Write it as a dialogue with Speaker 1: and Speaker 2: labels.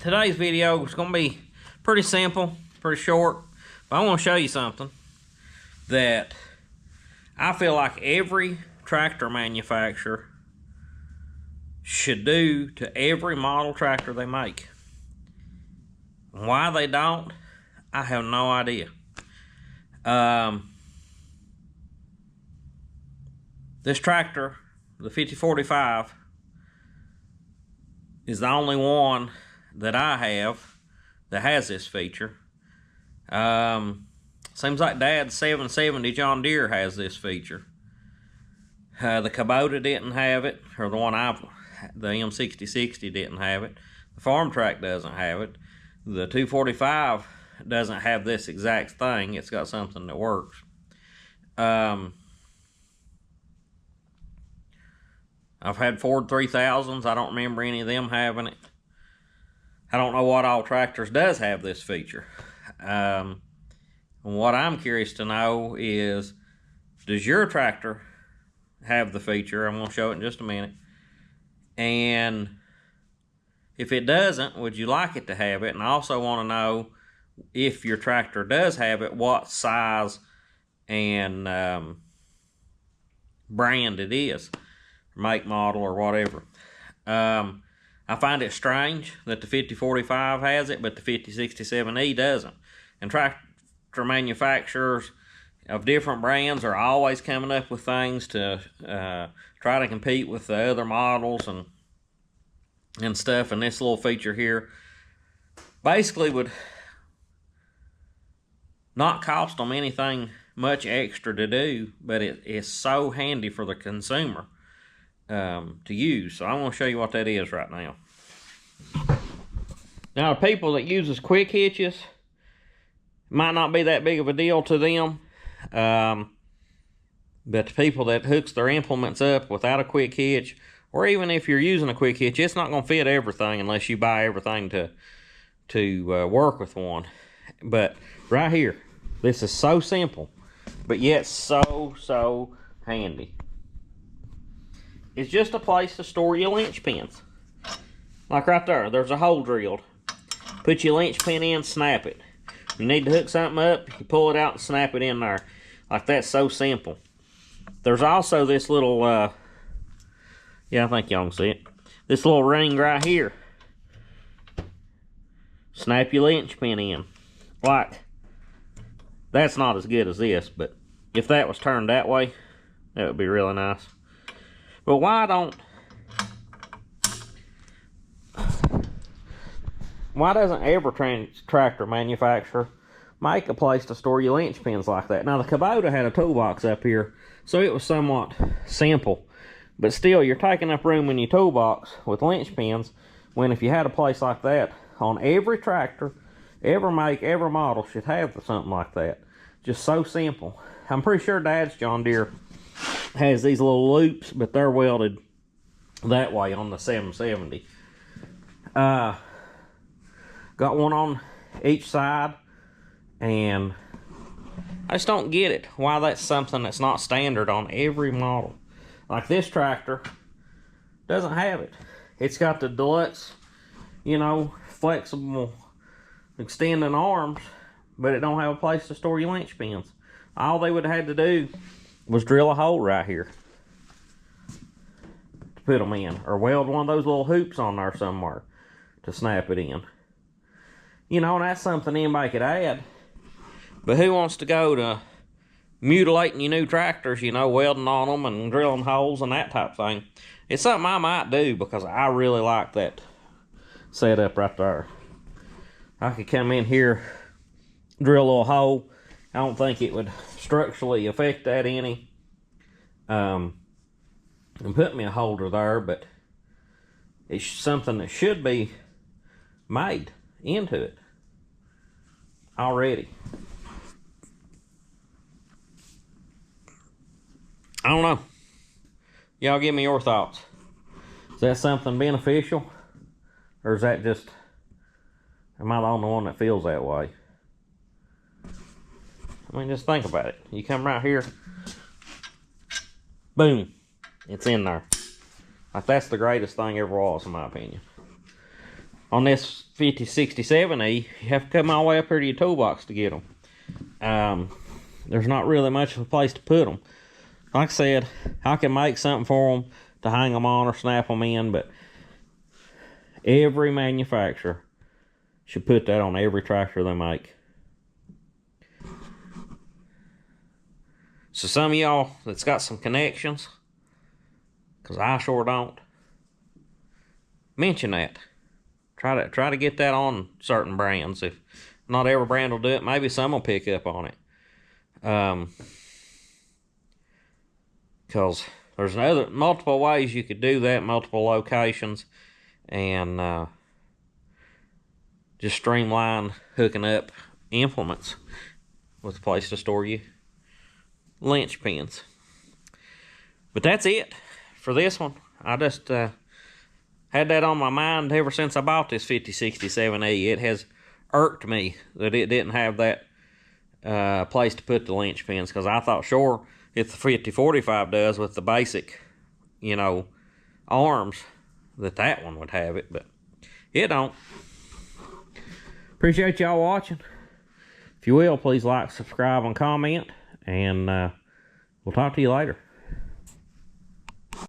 Speaker 1: today's video is going to be pretty simple, pretty short, but I want to show you something that I feel like every tractor manufacturer should do to every model tractor they make. Why they don't, I have no idea. This tractor, the 5045, is the only one that I have that has this feature. Seems like Dad's 770 John Deere has this feature. The Kubota didn't have it, or the M6060 didn't have it. The Farm Track doesn't have it. The 245 doesn't have this exact thing. It's got something that works. I've had Ford 3000s. I don't remember any of them having it. I don't know what all tractors does have this feature. What I'm curious to know is, does your tractor have the feature? I'm going to show it in just a minute. And if it doesn't, would you like it to have it? And I also want to know, if your tractor does have it, what size and brand it is, make, model, or whatever. I find it strange that the 5045 has it, but the 5067E doesn't. And tractor manufacturers of different brands are always coming up with things to try to compete with the other models and stuff. And this little feature here basically would not cost them anything much extra to do, but it is so handy for the consumer to use. So I'm going to show you what that is right now. Now, the people that uses quick hitches, might not be that big of a deal to them, but the people that hooks their implements up without a quick hitch, or even if you're using a quick hitch, it's not going to fit everything unless you buy everything to work with one. But right here, this is so simple, but yet so handy. It's just a place to store your Lynch pins. Like right there, there's a hole drilled. Put your Lynch pin in, snap it. You need to hook something up, you pull it out and snap it in there. Like, that's so simple. There's also this little, yeah, I think y'all can see it. This little ring right here. Snap your Lynch pin in. Like, that's not as good as this, but if that was turned that way, that would be really nice. But why doesn't every tractor manufacturer make a place to store your Lynch pins like that? Now, the Kubota had a toolbox up here, so it was somewhat simple. But still, you're taking up room in your toolbox with Lynch pins, when if you had a place like that on every tractor, every make, every model should have something like that. Just so simple. I'm pretty sure Dad's John Deere has these little loops, but they're welded that way on the 770. Got one on each side, and I just don't get it, why that's something that's not standard on every model. Like, this tractor doesn't have it. It's got the deluxe, you know, flexible extending arms, but it don't have a place to store your Lynch pins. All they would have had to do was drill a hole right here to put them in, or weld one of those little hoops on there somewhere to snap it in. You know, and that's something anybody could add. But who wants to go to mutilating your new tractors, you know, welding on them and drilling holes and that type of thing? It's something I might do, because I really like that setup right there. I could come in here, drill a little hole. I don't think it would structurally affect that any. And put me a holder there, but it's something that should be made into it already. I don't know. Y'all give me your thoughts. Is that something beneficial? Or is that just, am I the only one that feels that way? I mean, just think about it. You come right here, boom, it's in there. Like, that's the greatest thing ever was, in my opinion. On this 5067E, you have to come all the way up here to your toolbox to get them. There's not really much of a place to put them. Like I said, I can make something for them to hang them on or snap them in, but every manufacturer should put that on every tractor they make. So some of y'all that's got some connections, because I sure don't, mention that. Try to get that on certain brands. If not every brand will do it, maybe some will pick up on it. Because there's multiple ways you could do that, multiple locations, and just streamline hooking up implements with a place to store your Lynch pins. But that's it for this one. I just had that on my mind ever since I bought this 5067E. It has irked me that it didn't have that place to put the Lynch pins, because I thought sure if the 5045 does with the basic, arms, that one would have it, but it don't. Appreciate y'all watching. If you will, please like, subscribe, and comment, and we'll talk to you later.